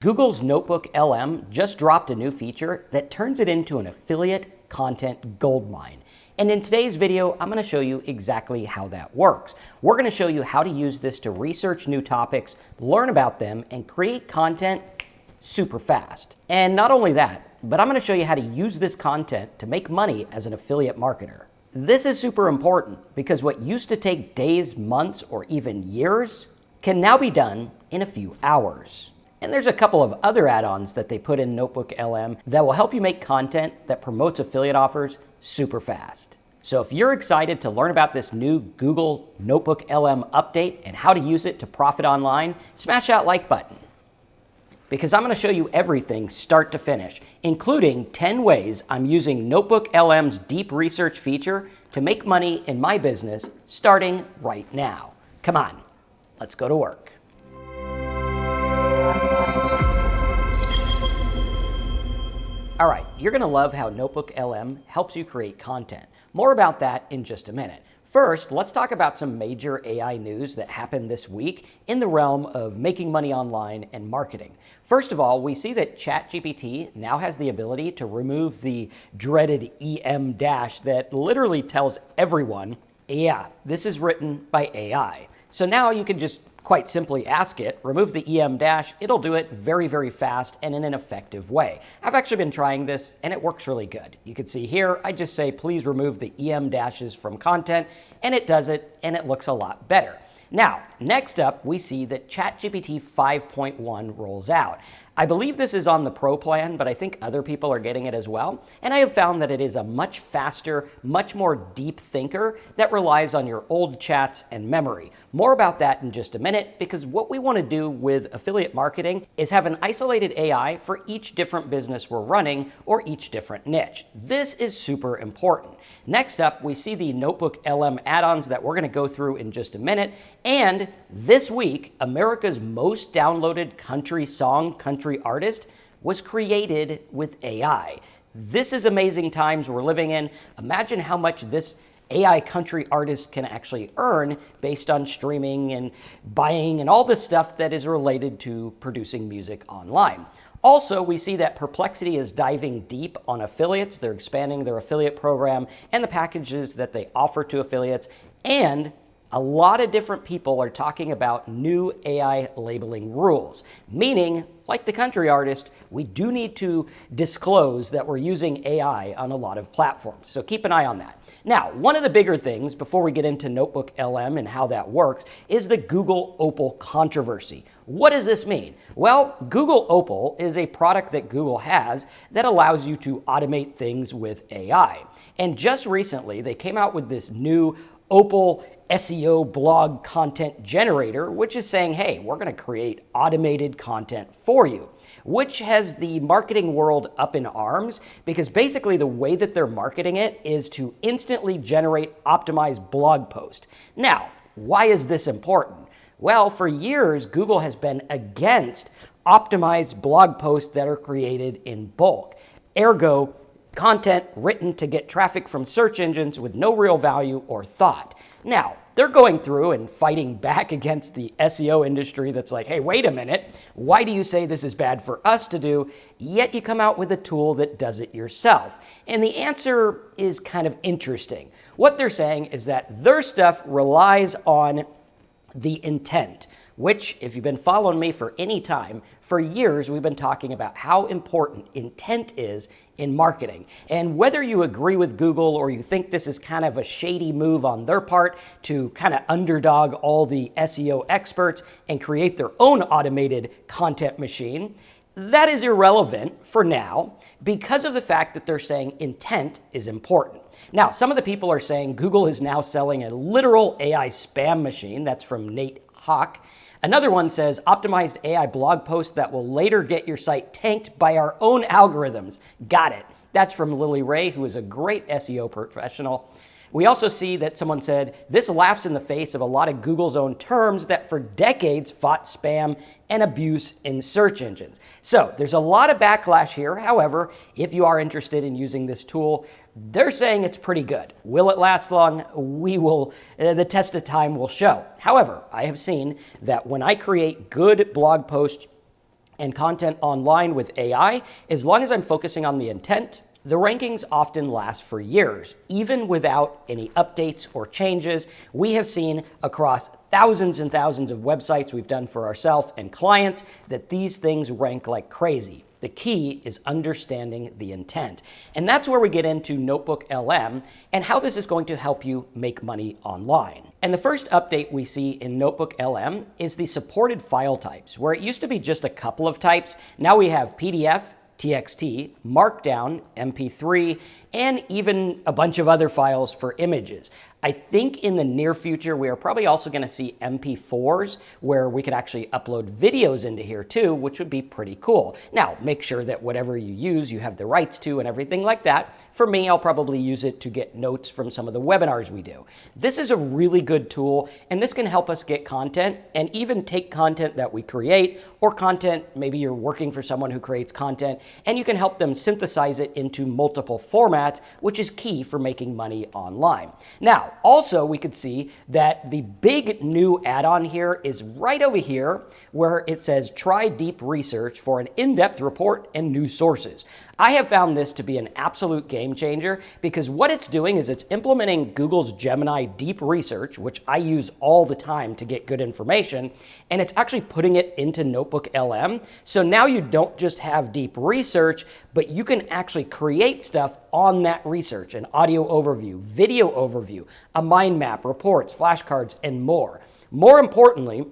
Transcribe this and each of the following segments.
Google's Notebook LM just dropped a new feature that turns it into an affiliate content goldmine. And in today's video, I'm going to show you exactly how that works. We're going to show you how to use this to research new topics, learn about them, and create content super fast. And not only that, but I'm going to show you how to use this content to make money as an affiliate marketer. This is super important because what used to take days, months, or even years can now be done in a few hours. And there's a couple of other add-ons that they put in Notebook LM that will help you make content that promotes affiliate offers super fast. So if you're excited to learn about this new Google Notebook LM update and how to use it to profit online, smash that like button. Because I'm going to show you everything start to finish, including 10 ways I'm using Notebook LM's deep research feature to make money in my business starting right now. Come on, let's go to work. All right, you're going to love how Notebook LM helps you create content. More about that in just a minute. First, let's talk about some major AI news that happened this week in the realm of making money online and marketing. First of all, we see that ChatGPT now has the ability to remove the dreaded EM dash that literally tells everyone, yeah, this is written by AI. So now you can just quite simply ask it, remove the EM dash, it'll do it very, very fast and in an effective way. I've actually been trying this and it works really good. You can see here, I just say, please remove the EM dashes from content, and it does it, and it looks a lot better. Now, next up, we see that ChatGPT 5.1 rolls out. I believe this is on the Pro plan, but I think other people are getting it as well. And I have found that it is a much faster, much more deep thinker that relies on your old chats and memory. More about that in just a minute, because what we want to do with affiliate marketing is have an isolated AI for each different business we're running or each different niche. This is super important. Next up, we see the Notebook LM add-ons that we're going to go through in just a minute. And this week, America's most downloaded country song, country artist, was created with AI. This is amazing times we're living in. Imagine how much this AI country artist can actually earn based on streaming and buying and all this stuff that is related to producing music online. Also, we see that Perplexity is diving deep on affiliates. They're expanding their affiliate program and the packages that they offer to affiliates. And a lot of different people are talking about new AI labeling rules, meaning, like the country artist, we do need to disclose that we're using AI on a lot of platforms. So keep an eye on that. Now, one of the bigger things before we get into Notebook LM and how that works is the Google Opal controversy. What does this mean? Well, Google Opal is a product that Google has that allows you to automate things with AI. And just recently, they came out with this new Opal SEO blog content generator, which is saying, hey, we're going to create automated content for you, which has the marketing world up in arms, because basically the way that they're marketing it is to instantly generate optimized blog posts. Now, why is this important? Well, for years, Google has been against optimized blog posts that are created in bulk. Ergo, content written to get traffic from search engines with no real value or thought. Now, they're going through and fighting back against the SEO industry that's like, hey, wait a minute, why do you say this is bad for us to do, yet you come out with a tool that does it yourself? And the answer is kind of interesting. What they're saying is that their stuff relies on the intent, which, if you've been following me for any time, for years we've been talking about how important intent is in marketing. And whether you agree with Google or you think this is kind of a shady move on their part to kind of underdog all the SEO experts and create their own automated content machine, that is irrelevant for now because of the fact that they're saying intent is important. Now, some of the people are saying Google is now selling a literal AI spam machine. That's from Nate Hawk. Another one says optimized AI blog posts that will later get your site tanked by our own algorithms. Got it. That's from Lily Ray, who is a great SEO professional. We also see that someone said, this laughs in the face of a lot of Google's own terms that for decades fought spam and abuse in search engines. So there's a lot of backlash here. However, if you are interested in using this tool, they're saying it's pretty good. Will it last long? The test of time will show. However, I have seen that when I create good blog posts and content online with AI, as long as I'm focusing on the intent, the rankings often last for years, even without any updates or changes. We have seen across thousands and thousands of websites we've done for ourselves and clients that these things rank like crazy. The key is understanding the intent. And that's where we get into Notebook LM and how this is going to help you make money online. And the first update we see in Notebook LM is the supported file types, where it used to be just a couple of types. Now we have PDF, TXT, Markdown, MP3, and even a bunch of other files for images. I think in the near future, we are probably also going to see MP4s where we could actually upload videos into here too, which would be pretty cool. Now, make sure that whatever you use, you have the rights to and everything like that. For me, I'll probably use it to get notes from some of the webinars we do. This is a really good tool, and this can help us get content and even take content that we create or content, maybe you're working for someone who creates content, and you can help them synthesize it into multiple formats, which is key for making money online. Now, also, we could see that the big new add-on here is right over here where it says try deep research for an in-depth report and new sources. I have found this to be an absolute game changer because what it's doing is it's implementing Google's Gemini deep research, which I use all the time to get good information, and it's actually putting it into Notebook LM. So now you don't just have deep research, but you can actually create stuff on that research, an audio overview, video overview, a mind map, reports, flashcards, and more. More importantly,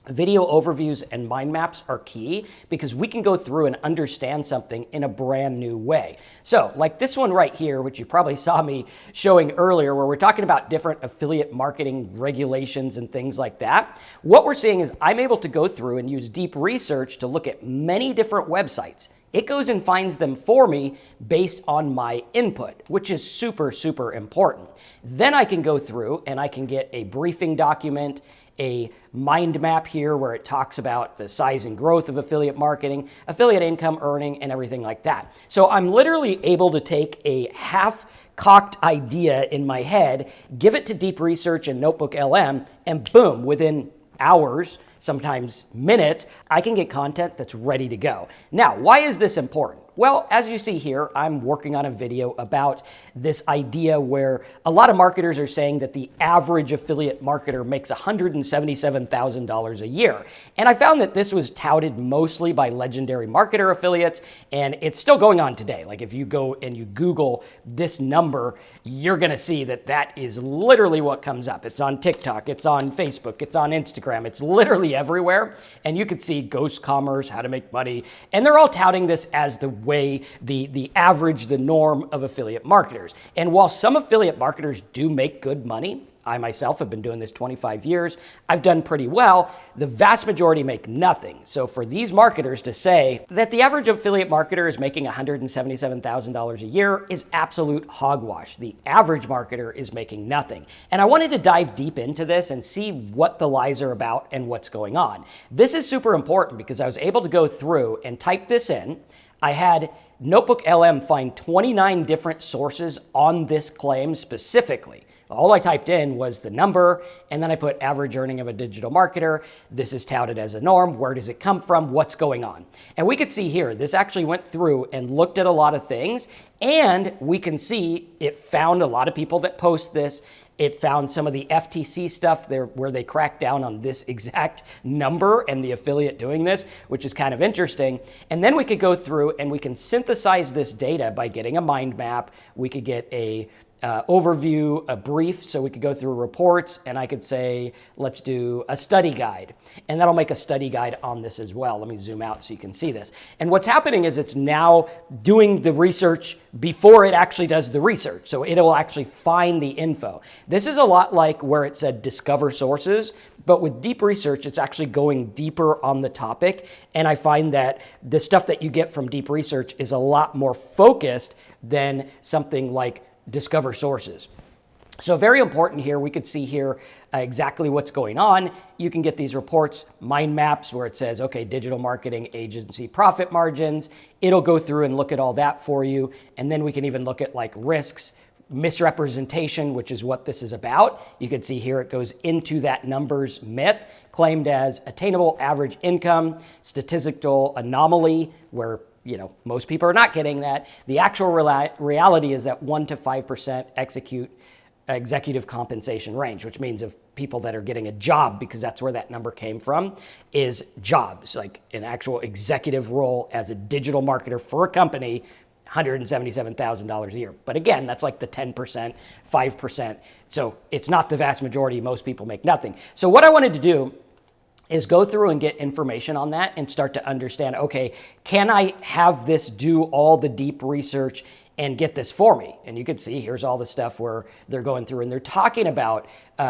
video overviews and mind maps are key because we can go through and understand something in a brand new way. So like this one right here, which you probably saw me showing earlier, where we're talking about different affiliate marketing regulations and things like that. What we're seeing is I'm able to go through and use deep research to look at many different websites. It goes and finds them for me based on my input, which is super, super important. Then I can go through and I can get a briefing document, a mind map here where it talks about the size and growth of affiliate marketing, affiliate income earning, and everything like that. So I'm literally able to take a half-cocked idea in my head, give it to deep research and Notebook LM, and boom, within hours, sometimes minutes, I can get content that's ready to go. Now, why is this important? Well, as you see here, I'm working on a video about this idea where a lot of marketers are saying that the average affiliate marketer makes $177,000 a year. And I found that this was touted mostly by legendary marketer affiliates, and it's still going on today. Like if you go and you Google this number, you're gonna see that that is literally what comes up. It's on TikTok, it's on Facebook, it's on Instagram, it's literally everywhere. And you could see ghost commerce, how to make money, and they're all touting this as the way, the average, the norm of affiliate marketers. And while some affiliate marketers do make good money, I myself have been doing this 25 years, I've done pretty well, the vast majority make nothing. So for these marketers to say that the average affiliate marketer is making $177,000 a year is absolute hogwash. The average marketer is making nothing. And I wanted to dive deep into this and see what the lies are about and what's going on. This is super important because I was able to go through and type this in. I had Notebook LM find 29 different sources on this claim specifically. All I typed in was the number, and then I put average earning of a digital marketer. This is touted as a norm. Where does it come from? What's going on? And we could see here, this actually went through and looked at a lot of things, and we can see it found a lot of people that post this. It found some of the FTC stuff there where they cracked down on this exact number and the affiliate doing this, which is kind of interesting. And then we could go through and we can synthesize this data by getting a mind map. We could get a overview, a brief, so we could go through reports, and I could say, let's do a study guide. And that'll make a study guide on this as well. Let me zoom out so you can see this. And what's happening is it's now doing the research before it actually does the research. So it'll actually find the info. This is a lot like where it said discover sources, but with deep research, it's actually going deeper on the topic. And I find that the stuff that you get from deep research is a lot more focused than something like discover sources. So very important here. We could see here exactly what's going on. You can get these reports, mind maps, where it says, okay, digital marketing agency profit margins. It'll go through and look at all that for you. And then we can even look at like risks, misrepresentation, which is what this is about. You can see here it goes into that numbers myth, claimed as attainable average income, statistical anomaly, where most people are not getting that. The actual reality is that 1% to 5% executive compensation range, which means of people that are getting a job, because that's where that number came from, is jobs, like an actual executive role as a digital marketer for a company, $177,000 a year. But again, that's like the 10%, 5%. So it's not the vast majority. Most people make nothing. So what I wanted to do is go through and get information on that and start to understand, okay, can I have this do all the deep research and get this for me? And you can see here's all the stuff where they're going through and they're talking about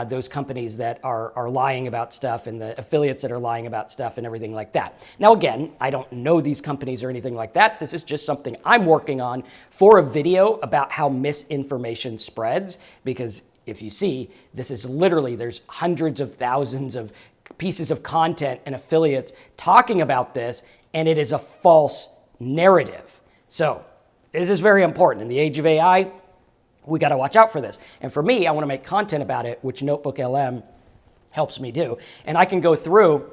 those companies that are lying about stuff and the affiliates that are lying about stuff and everything like that. Now, again, I don't know these companies or anything like that. This is just something I'm working on for a video about how misinformation spreads, because if you see, this is literally, there's hundreds of thousands of pieces of content and affiliates talking about this, and it is a false narrative. So this is very important. In the age of AI, we got to watch out for this. And for me, I want to make content about it, which Notebook LM helps me do. And I can go through,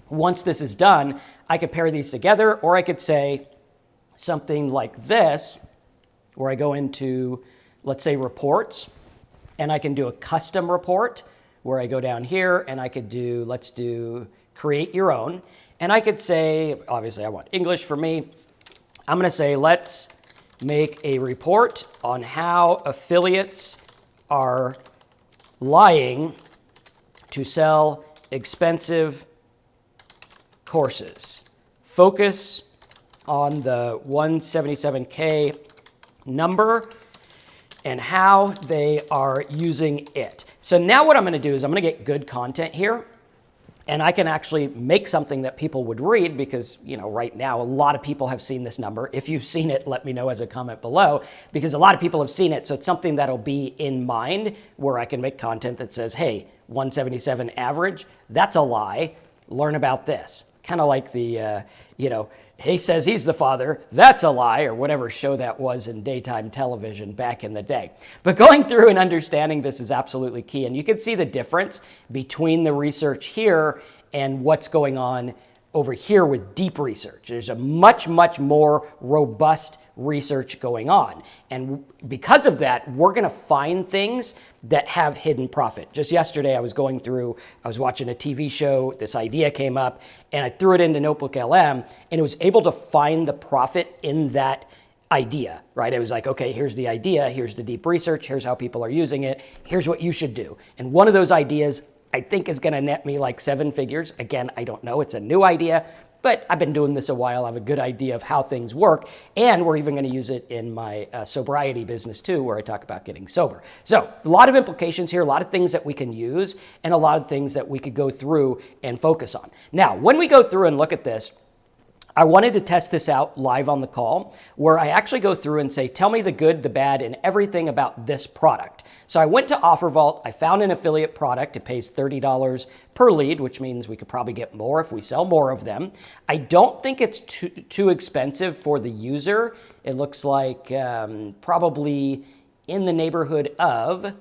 once this is done, I could pair these together, or I could say something like this, where I go into, let's say, reports, and I can do a custom report, where I go down here and I could do, let's do create your own. And I could say, obviously I want English for me. I'm going to say, let's make a report on how affiliates are lying to sell expensive courses. Focus on the 177K number and how they are using it. So now what I'm going to do is I'm going to get good content here, and I can actually make something that people would read, because right now a lot of people have seen this number. If you've seen it, let me know as a comment below, because a lot of people have seen it. So it's something that'll be in mind, where I can make content that says, hey, 177 average, that's a lie. Learn about this. Kind of like the, he says he's the father, that's a lie, or whatever show that was in daytime television back in the day. But going through and understanding this is absolutely key. And you can see the difference between the research here and what's going on over here with deep research. There's a much, much more robust research going on. And because of that, we're going to find things that have hidden profit. Just yesterday, I was watching a TV show, this idea came up, and I threw it into Notebook LM, and it was able to find the profit in that idea, right? It was like, okay, here's the idea, here's the deep research, here's how people are using it, here's what you should do. And one of those ideas, I think, is going to net me like 7 figures. Again, I don't know, it's a new idea, but I've been doing this a while. I have a good idea of how things work. And we're even going to use it in my sobriety business too, where I talk about getting sober. So a lot of implications here, a lot of things that we can use, and a lot of things that we could go through and focus on. Now, when we go through and look at this, I wanted to test this out live on the call, where I actually go through and say, tell me the good, the bad, and everything about this product. So I went to OfferVault, I found an affiliate product. It pays $30 per lead, which means we could probably get more if we sell more of them. I don't think it's too expensive for the user. It looks like probably in the neighborhood of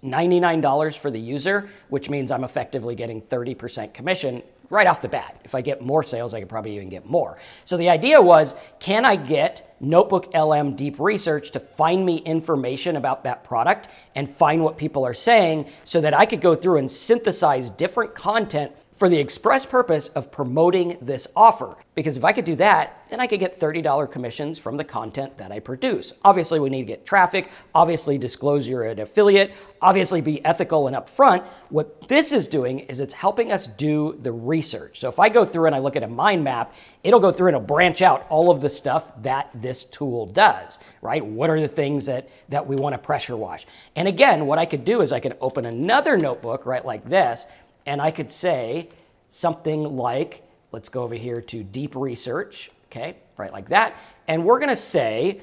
$99 for the user, which means I'm effectively getting 30% commission right off the bat. If I get more sales, I could probably even get more. So the idea was, can I get Notebook LM deep research to find me information about that product and find what people are saying, so that I could go through and synthesize different content for the express purpose of promoting this offer. Because if I could do that, then I could get $30 commissions from the content that I produce. Obviously, we need to get traffic, obviously disclose you're an affiliate, obviously be ethical and upfront. What this is doing is it's helping us do the research. So if I go through and I look at a mind map, it'll go through and it'll branch out all of the stuff that this tool does, right? What are the things that we want to pressure wash? And again, what I could do is I could open another notebook, right, like this, and I could say something like, let's go over here to deep research, okay, right like that. And we're going to say,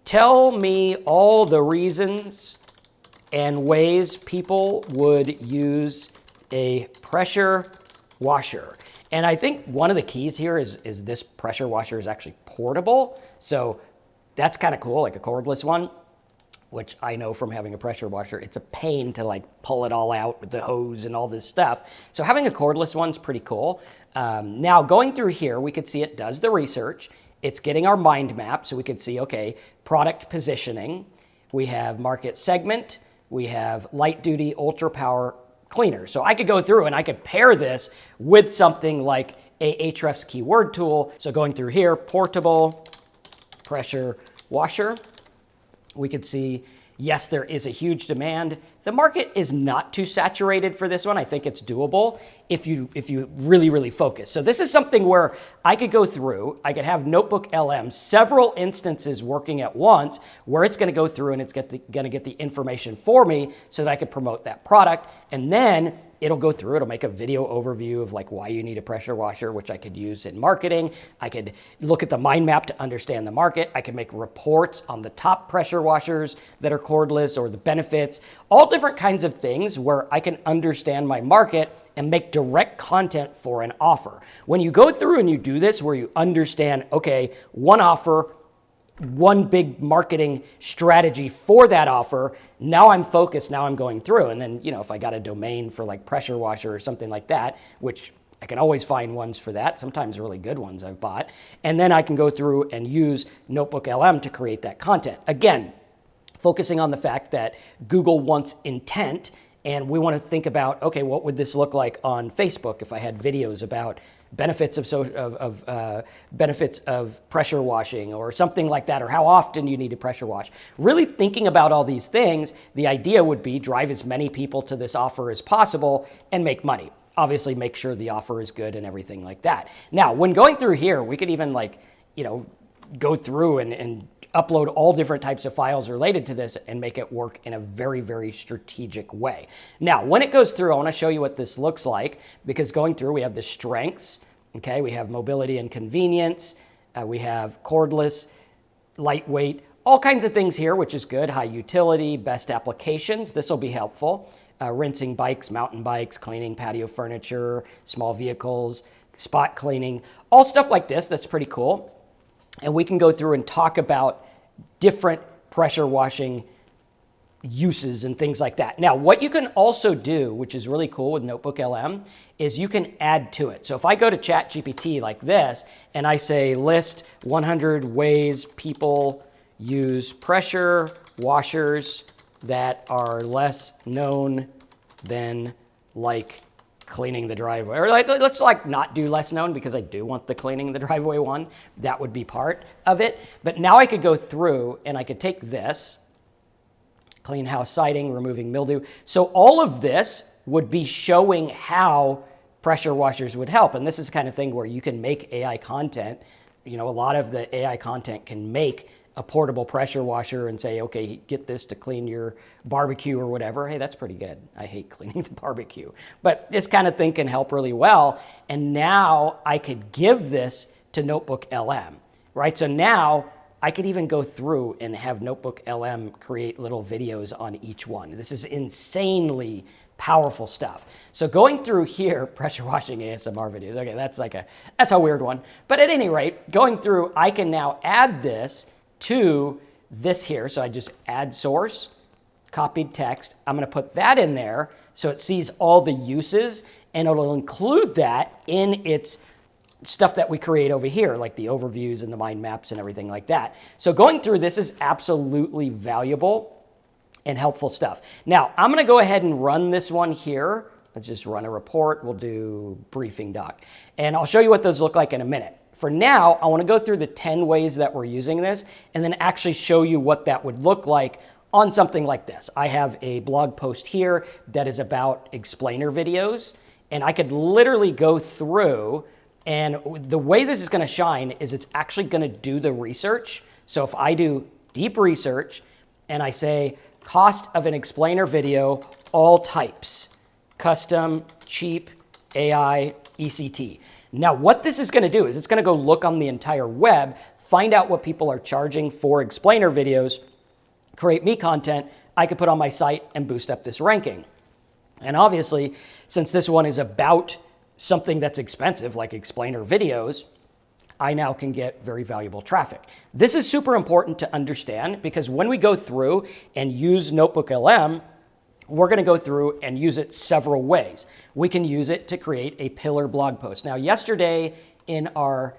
tell me all the reasons and ways people would use a pressure washer. And I think one of the keys here is this pressure washer is actually portable. So that's kind of cool, like a cordless one, which I know from having a pressure washer, it's a pain to like pull it all out with the hose and all this stuff. So having a cordless one's pretty cool. Now going through here, we could see it does the research. It's getting our mind map, so we could see, okay, product positioning. We have market segment. We have light duty, ultra power cleaner. So I could go through and I could pair this with something like a Ahrefs keyword tool. So going through here, portable pressure washer. We could see, yes, there is a huge demand. The market is not too saturated for this one. I think it's doable if you really, really focus. So this is something where I could go through, I could have Notebook LM, several instances working at once where it's going to go through and it's going to get the information for me so that I could promote that product. And then it'll go through, it'll make a video overview of like why you need a pressure washer, which I could use in marketing. I could look at the mind map to understand the market. I could make reports on the top pressure washers that are cordless or the benefits, all different kinds of things where I can understand my market and make direct content for an offer. When you go through and you do this where you understand, okay, one offer, one big marketing strategy for that offer. Now I'm focused, now I'm going through. And then, if I got a domain for like pressure washer or something like that, which I can always find ones for that, sometimes really good ones I've bought. And then I can go through and use Notebook LM to create that content. Again, focusing on the fact that Google wants intent, and we want to think about, okay, what would this look like on Facebook if I had videos about benefits benefits of pressure washing or something like that, or how often you need to pressure wash. Really thinking about all these things, the idea would be drive as many people to this offer as possible and make money. Obviously make sure the offer is good and everything like that. Now, when going through here, we could even go through and upload all different types of files related to this and make it work in a very, very strategic way. Now, when it goes through, I want to show you what this looks like, because going through, we have the strengths, okay? We have mobility and convenience. We have cordless, lightweight, all kinds of things here, which is good. High utility, best applications. This will be helpful. Rinsing bikes, mountain bikes, cleaning patio furniture, small vehicles, spot cleaning, all stuff like this. That's pretty cool. And we can go through and talk about different pressure washing uses and things like that. Now, what you can also do, which is really cool with Notebook LM, is you can add to it. So if I go to ChatGPT like this, and I say list 100 ways people use pressure washers that are less known than like cleaning the driveway, or let's not do less known, because I do want the cleaning the driveway one. That would be part of it. But now I could go through and I could take this, clean house siding, removing mildew. So all of this would be showing how pressure washers would help. And this is the kind of thing where you can make AI content. A lot of the AI content can make a portable pressure washer and say, okay, get this to clean your barbecue or whatever. Hey, that's pretty good. I hate cleaning the barbecue. But this kind of thing can help really well. And now I could give this to Notebook LM, right? So now I could even go through and have Notebook LM create little videos on each one. This is insanely powerful stuff. So going through here, pressure washing ASMR videos. Okay, that's a weird one. But at any rate, going through, I can now add this to this here. So I just add source, copied text. I'm going to put that in there so it sees all the uses, and it'll include that in its stuff that we create over here, like the overviews and the mind maps and everything like that. So going through this is absolutely valuable and helpful stuff. Now, I'm going to go ahead and run this one here. Let's just run a report. We'll do briefing doc. And I'll show you what those look like in a minute. For now, I want to go through the 10 ways that we're using this and then actually show you what that would look like on something like this. I have a blog post here that is about explainer videos, and I could literally go through, and the way this is going to shine is it's actually going to do the research. So if I do deep research and I say cost of an explainer video, all types, custom, cheap, AI, ECT. Now, what this is going to do is it's going to go look on the entire web, find out what people are charging for explainer videos, create me content I could put on my site and boost up this ranking. And obviously, since this one is about something that's expensive, like explainer videos, I now can get very valuable traffic. This is super important to understand because when we go through and use Notebook LM, we're going to go through and use it several ways. We can use it to create a pillar blog post. Now, yesterday in our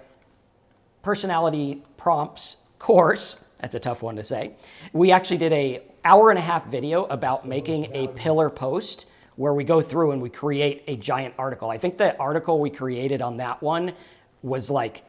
personality prompts course, that's a tough one to say, we actually did an hour-and-a-half video about making a pillar post where we go through and we create a giant article. I think the article we created on that one was like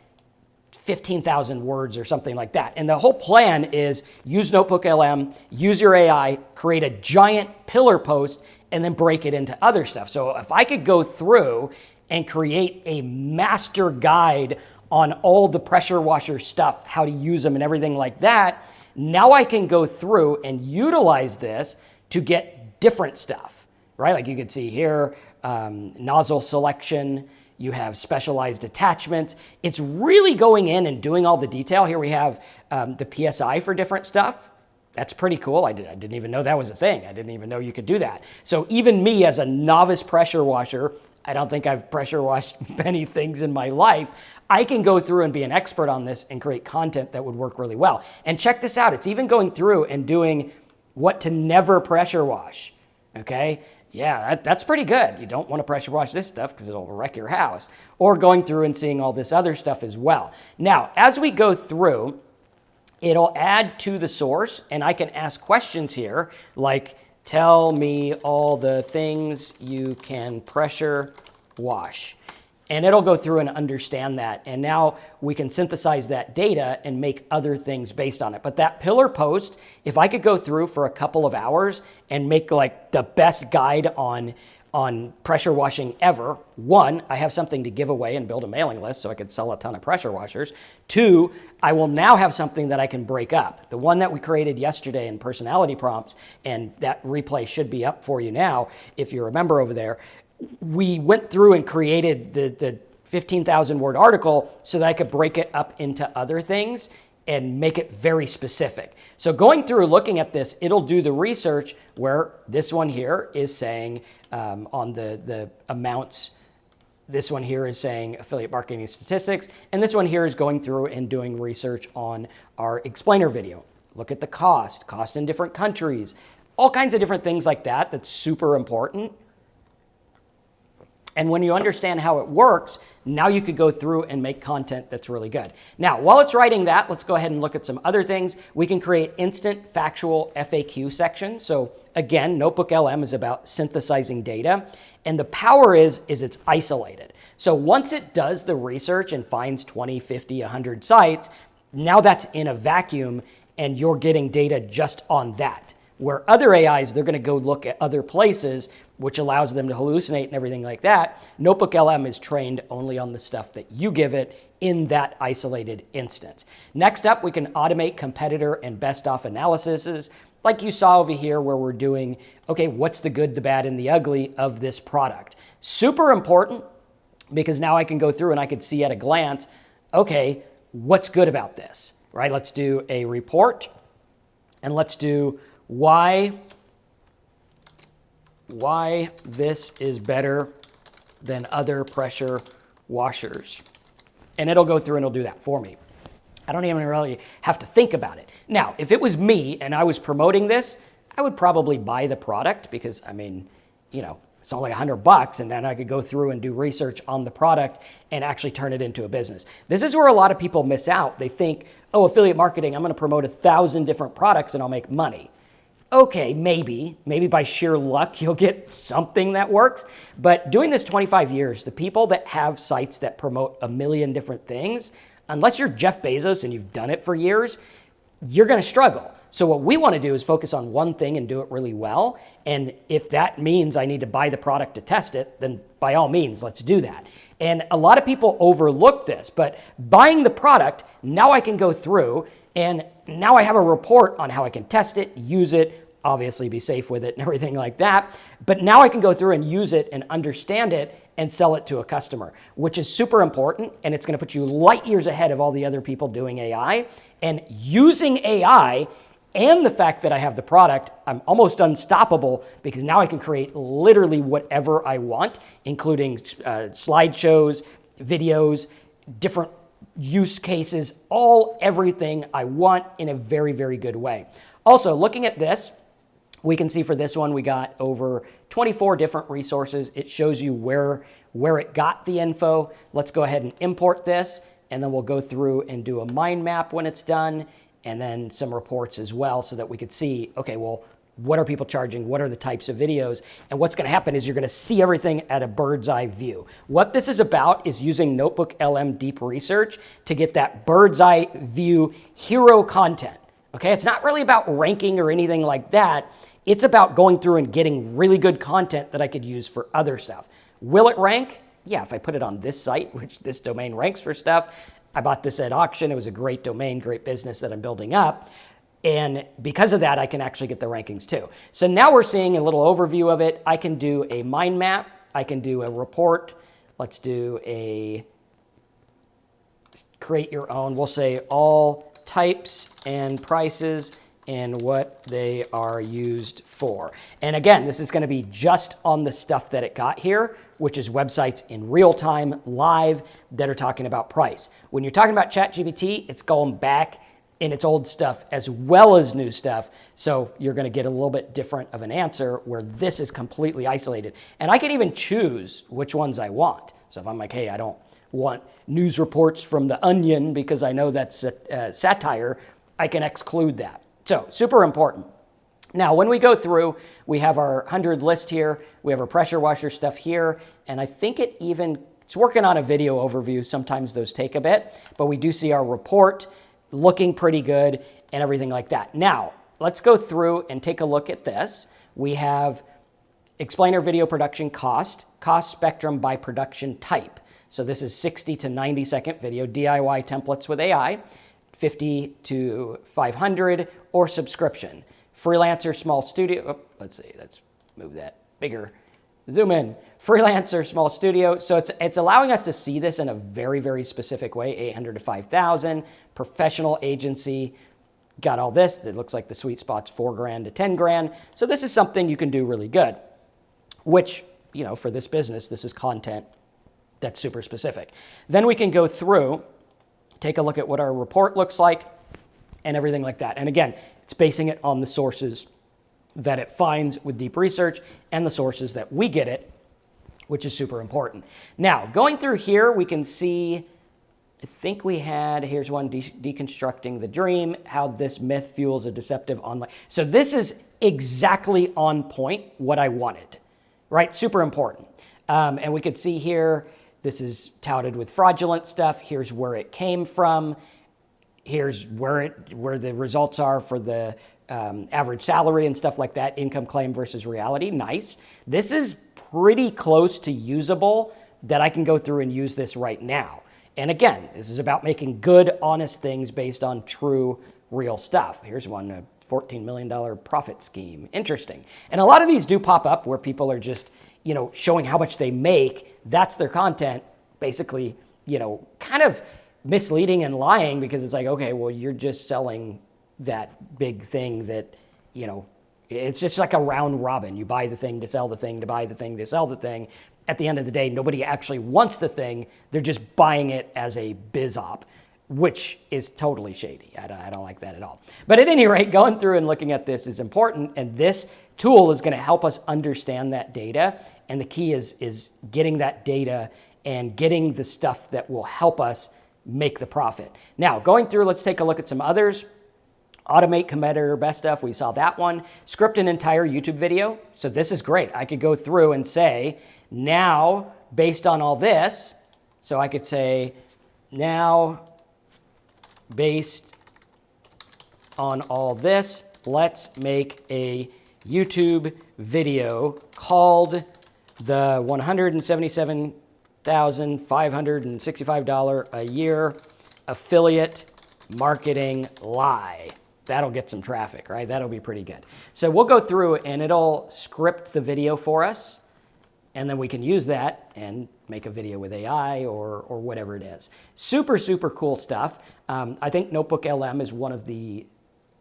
15,000 words or something like that. And the whole plan is use Notebook LM, use your AI, create a giant pillar post, and then break it into other stuff. So if I could go through and create a master guide on all the pressure washer stuff, how to use them and everything like that, now I can go through and utilize this to get different stuff, right? Like you can see here, nozzle selection, you have specialized attachments. It's really going in and doing all the detail. Here we have the PSI for different stuff. That's pretty cool. I didn't even know that was a thing. I didn't even know you could do that. So even me as a novice pressure washer, I don't think I've pressure washed many things in my life. I can go through and be an expert on this and create content that would work really well. And check this out. It's even going through and doing what to never pressure wash, okay? Yeah, that's pretty good. You don't want to pressure wash this stuff because it'll wreck your house. Or going through and seeing all this other stuff as well. Now, as we go through, it'll add to the source, and I can ask questions here like, tell me all the things you can pressure wash. And it'll go through and understand that. And now we can synthesize that data and make other things based on it. But that pillar post, if I could go through for a couple of hours and make like the best guide on pressure washing ever, one, I have something to give away and build a mailing list so I could sell a ton of pressure washers. Two, I will now have something that I can break up. The one that we created yesterday in personality prompts, and that replay should be up for you now if you remember over there, we went through and created the 15,000 word article so that I could break it up into other things and make it very specific. So going through looking at this, it'll do the research where this one here is saying on the amounts, this one here is saying affiliate marketing statistics, and this one here is going through and doing research on our explainer video. Look at the cost in different countries, all kinds of different things like that. That's super important. And when you understand how it works, now you could go through and make content that's really good. Now, while it's writing that, let's go ahead and look at some other things. We can create instant factual FAQ sections. So again, Notebook LM is about synthesizing data. And the power is it's isolated. So once it does the research and finds 20, 50, 100 sites, now that's in a vacuum and you're getting data just on that. Where other AIs, they're going to go look at other places, which allows them to hallucinate and everything like that. Notebook LM is trained only on the stuff that you give it in that isolated instance. Next up, we can automate competitor and best off analyses, like you saw over here where we're doing, okay, what's the good, the bad, and the ugly of this product? Super important because now I can go through and I can see at a glance, okay, what's good about this, right? Let's do a report and let's do why this is better than other pressure washers. And it'll go through and it'll do that for me. I don't even really have to think about it. Now, if it was me and I was promoting this, I would probably buy the product because, I mean, you know, it's only $100 and then I could go through and do research on the product and actually turn it into a business. This is where a lot of people miss out. They think, oh, affiliate marketing, I'm going to promote 1,000 different products and I'll make money. Okay, maybe by sheer luck, you'll get something that works. But doing this 25 years, the people that have sites that promote 1 million different things, unless you're Jeff Bezos and you've done it for years, you're going to struggle. So what we want to do is focus on one thing and do it really well. And if that means I need to buy the product to test it, then by all means, let's do that. And a lot of people overlook this, but buying the product, now I can go through and now I have a report on how I can test it, use it, obviously be safe with it and everything like that. But now I can go through and use it and understand it and sell it to a customer, which is super important. And it's going to put you light years ahead of all the other people doing AI. And using AI and the fact that I have the product, I'm almost unstoppable because now I can create literally whatever I want, including slideshows, videos, different use cases, everything I want in a very, very good way. Also, looking at this, we can see for this one, we got over 24 different resources. It shows you where it got the info. Let's go ahead and import this, and then we'll go through and do a mind map when it's done, and then some reports as well so that we could see, okay, well, what are people charging? What are the types of videos? And what's going to happen is you're going to see everything at a bird's eye view. What this is about is using Notebook LM Deep Research to get that bird's eye view hero content. Okay, it's not really about ranking or anything like that. It's about going through and getting really good content that I could use for other stuff. Will it rank? Yeah, if I put it on this site, which this domain ranks for stuff. I bought this at auction. It was a great domain, great business that I'm building up. And because of that, I can actually get the rankings too. So now we're seeing a little overview of it. I can do a mind map. I can do a report. Let's do a create your own. We'll say all types and prices and what they are used for. And again, this is going to be just on the stuff that it got here, which is websites in real time, live, that are talking about price. When you're talking about ChatGPT, it's going back in its old stuff as well as new stuff. So you're going to get a little bit different of an answer where this is completely isolated. And I can even choose which ones I want. So if I'm like, hey, I don't want news reports from The Onion because I know that's satire, I can exclude that. So super important. Now, when we go through, we have our 100 list here. We have our pressure washer stuff here. And I think it's working on a video overview. Sometimes those take a bit, but we do see our report looking pretty good and everything like that. Now, let's go through and take a look at this. We have explainer video production cost spectrum by production type. So this is 60 to 90 second video, DIY templates with AI, 50 to 500, or subscription. Freelancer, small studio, let's move that bigger. Zoom in. Freelancer, small studio. So it's allowing us to see this in a very, very specific way, 800 to 5,000. Professional agency, got all this. It looks like the sweet spot's $4,000 to $10,000. So this is something you can do really good, which, for this business, this is content that's super specific. Then we can go through, take a look at what our report looks like and everything like that. And again, it's basing it on the sources that it finds with deep research and the sources that we get it, which is super important. Now, going through here, we can see, I think here's one, deconstructing the dream, how this myth fuels a deceptive online. So this is exactly on point what I wanted, right? Super important. And we could see here, this is touted with fraudulent stuff. Here's where it came from. Here's where the results are for the average salary and stuff like that, income claim versus reality. Nice. This is pretty close to usable that I can go through and use this right now. And again, this is about making good, honest things based on true, real stuff. Here's one, a $14 million profit scheme. Interesting. And a lot of these do pop up where people are just, showing how much they make. That's their content, basically, kind of misleading and lying because it's like, okay, well, you're just selling that big thing that, it's just like a round robin. You buy the thing to sell the thing, to buy the thing to sell the thing. At the end of the day, nobody actually wants the thing. They're just buying it as a biz op, which is totally shady. I don't like that at all. But at any rate, going through and looking at this is important. And this tool is going to help us understand that data. And the key is getting that data and getting the stuff that will help us make the profit. Now, going through, let's take a look at some others. Automate competitor best stuff. We saw that one. Script an entire YouTube video. So this is great. I could go through and say, now, based on all this, so I could say, now, based on all this, let's make a YouTube video called the $177,565 a year affiliate marketing lie. That'll get some traffic, right? That'll be pretty good. So we'll go through and it'll script the video for us. And then we can use that and make a video with AI or whatever it is. Super, super cool stuff. I think Notebook LM is one of the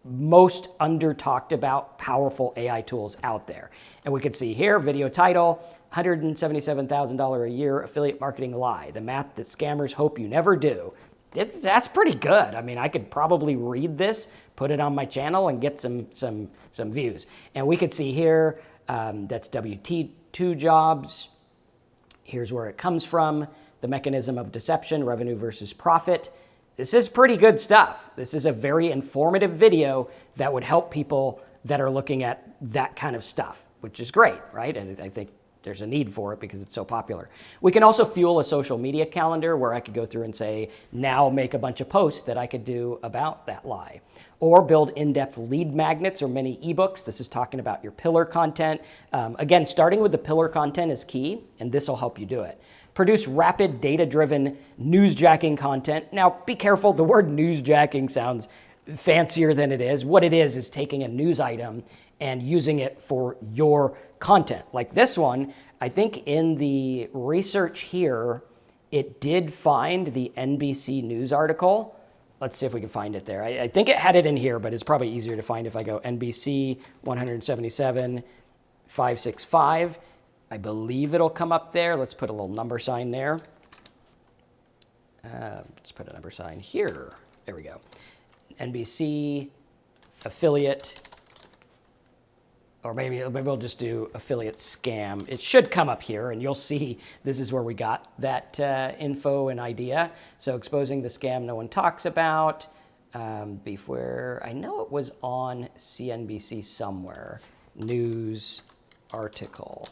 most under talked about powerful AI tools out there. And we could see here, video title, $177,000 a year affiliate marketing lie, the math that scammers hope you never do. That's pretty good. I mean, I could probably read this, put it on my channel, and get some views. And we could see here, that's W-2 jobs. Here's where it comes from, the mechanism of deception, revenue versus profit. This is pretty good stuff. This is a very informative video that would help people that are looking at that kind of stuff, which is great, right? And I think there's a need for it because it's so popular. We can also fuel a social media calendar where I could go through and say, now make a bunch of posts that I could do about that lie. Or build in-depth lead magnets or mini ebooks. This is talking about your pillar content. Again, starting with the pillar content is key, and this will help you do it. Produce rapid, data-driven newsjacking content. Now, be careful. The word newsjacking sounds fancier than it is. What it is taking a news item and using it for your content. Like this one, I think in the research here, it did find the NBC News article. Let's see if we can find it there. I think it had it in here, but it's probably easier to find if I go NBC 177 565. I believe it'll come up there. Let's put a little number sign there. Let's put a number sign here. There we go. NBC affiliate, or maybe we'll just do affiliate scam. It should come up here, and you'll see this is where we got that info and idea. So exposing the scam no one talks about. Before, I know it was on CNBC somewhere. News article.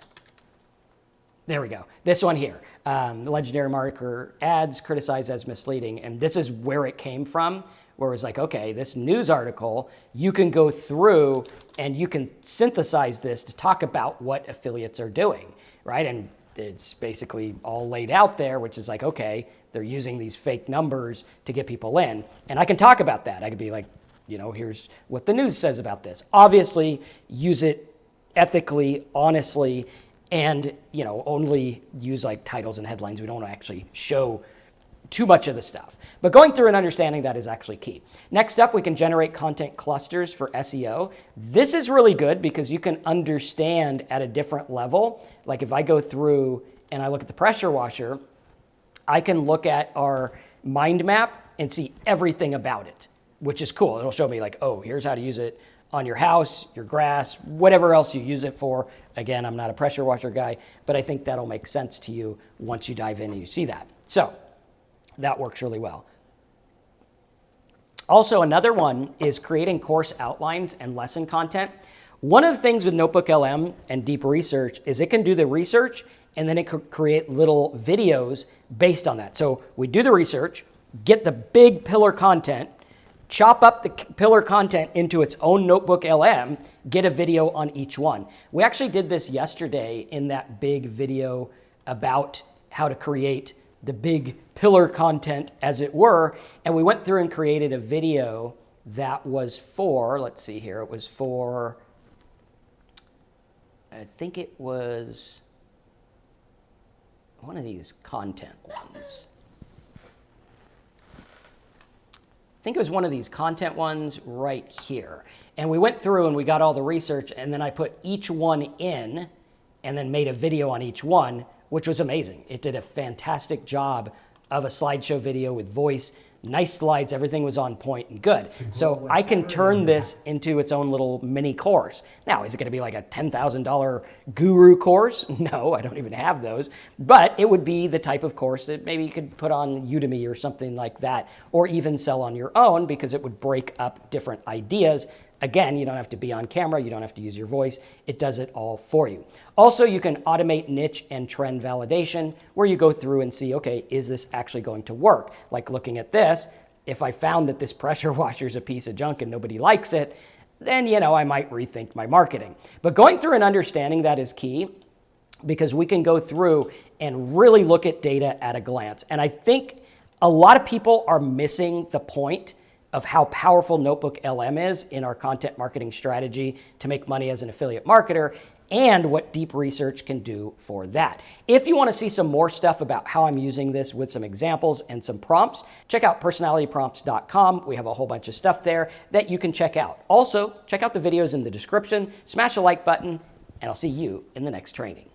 There we go. This one here. Legendary marketer ads criticized as misleading. And this is where it came from, where it's like, okay, this news article, you can go through and you can synthesize this to talk about what affiliates are doing, right? And it's basically all laid out there, which is like, okay, they're using these fake numbers to get people in. And I can talk about that. I could be like, you know, here's what the news says about this. Obviously, use it ethically, honestly, and, you know, only use like titles and headlines. We don't want to actually show too much of the stuff. But going through and understanding that is actually key. Next up, we can generate content clusters for SEO. This is really good because you can understand at a different level. Like if I go through and I look at the pressure washer, I can look at our mind map and see everything about it, which is cool. It'll show me like, oh, here's how to use it on your house, your grass, whatever else you use it for. Again, I'm not a pressure washer guy, but I think that'll make sense to you once you dive in and you see that. So that works really well. Also, another one is creating course outlines and lesson content. One of the things with Notebook LM and deep research is it can do the research and then it could create little videos based on that. So we do the research, get the big pillar content, chop up the pillar content into its own Notebook LM, get a video on each one. We actually did this yesterday in that big video about how to create the big pillar content, as it were, and we went through and created a video that was for, let's see here, it was for, I think it was one of these content ones. I think it was one of these content ones right here. And we went through and we got all the research, and then I put each one in and then made a video on each one, which was amazing. It did a fantastic job of a slideshow video with voice, nice slides, everything was on point and good. So I can turn this into its own little mini course. Now, is it gonna be like a $10,000 guru course? No, I don't even have those, but it would be the type of course that maybe you could put on Udemy or something like that, or even sell on your own because it would break up different ideas. Again, you don't have to be on camera, you don't have to use your voice, it does it all for you. Also, you can automate niche and trend validation where you go through and see, okay, is this actually going to work? Like looking at this, if I found that this pressure washer is a piece of junk and nobody likes it, then, you know, I might rethink my marketing. But going through and understanding that is key because we can go through and really look at data at a glance. And I think a lot of people are missing the point of how powerful Notebook LM is in our content marketing strategy to make money as an affiliate marketer and what deep research can do for that. If you want to see some more stuff about how I'm using this with some examples and some prompts, check out personalityprompts.com. We have a whole bunch of stuff there that you can check out. Also, check out the videos in the description, smash the like button, and I'll see you in the next training.